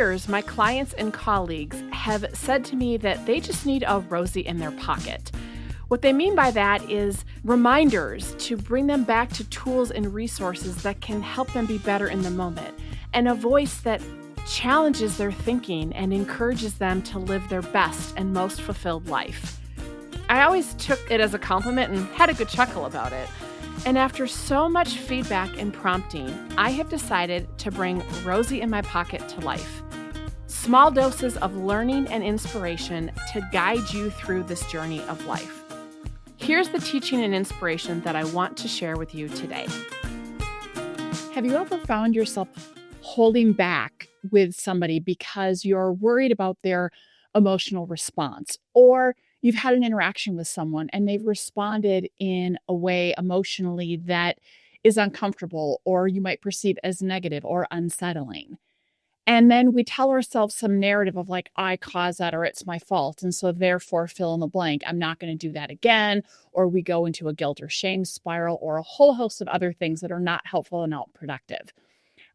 years, my clients and colleagues have said to me that they just need a Rosie in their pocket. What they mean by that is reminders to bring them back to tools and resources that can help them be better in the moment, and a voice that challenges their thinking and encourages them to live their best and most fulfilled life. I always took it as a compliment and had a good chuckle about it. And after so much feedback and prompting, I have decided to bring Rosie in my pocket to life. Small doses of learning and inspiration to guide you through this journey of life. Here's the teaching and inspiration that I want to share with you today. Have you ever found yourself holding back with somebody because you're worried about their emotional response? Or you've had an interaction with someone and they've responded in a way emotionally that is uncomfortable, or you might perceive as negative or unsettling. And then we tell ourselves some narrative of like, I caused that, or it's my fault. And so therefore fill in the blank. I'm not going to do that again. Or we go into a guilt or shame spiral, or a whole host of other things that are not helpful and not productive.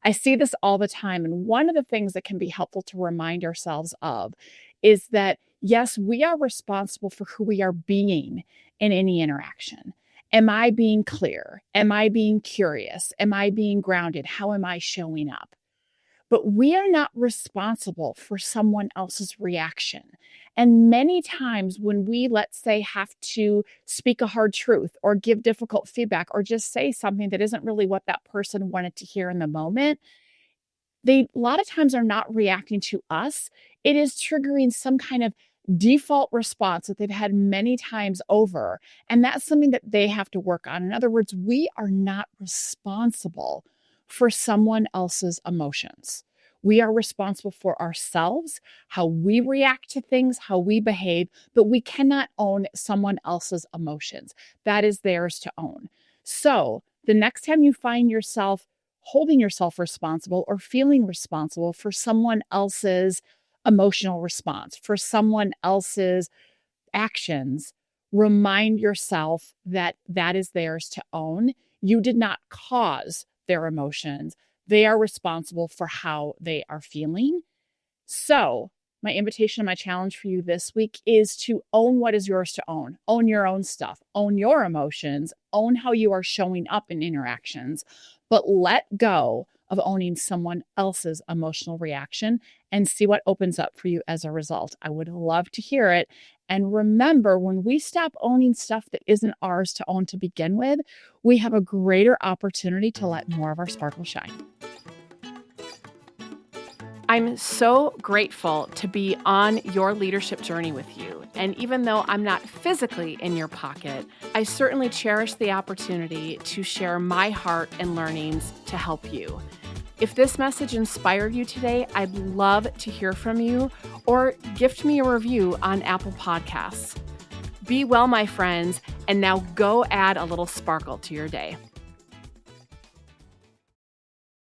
I see this all the time. And one of the things that can be helpful to remind ourselves of is that, yes, we are responsible for who we are being in any interaction. Am I being clear? Am I being curious? Am I being grounded? How am I showing up? But we are not responsible for someone else's reaction. And many times when we, let's say, have to speak a hard truth or give difficult feedback or just say something that isn't really what that person wanted to hear in the moment, they a lot of times are not reacting to us. It is triggering some kind of default response that they've had many times over. And that's something that they have to work on. In other words, we are not responsible for someone else's emotions. We are responsible for ourselves, how we react to things, how we behave, but we cannot own someone else's emotions. That is theirs to own. So the next time you find yourself holding yourself responsible or feeling responsible for someone else's emotional response, for someone else's actions, remind yourself that that is theirs to own. You did not cause their emotions. They are responsible for how they are feeling. So my invitation and my challenge for you this week is to own what is yours to own. Own your own stuff. Own your emotions. Own how you are showing up in interactions. But let go of owning someone else's emotional reaction and see what opens up for you as a result. I would love to hear it. And remember, when we stop owning stuff that isn't ours to own to begin with, we have a greater opportunity to let more of our sparkle shine. I'm so grateful to be on your leadership journey with you. And even though I'm not physically in your pocket, I certainly cherish the opportunity to share my heart and learnings to help you. If this message inspired you today, I'd love to hear from you, or gift me a review on Apple Podcasts. Be well, my friends, and now go add a little sparkle to your day.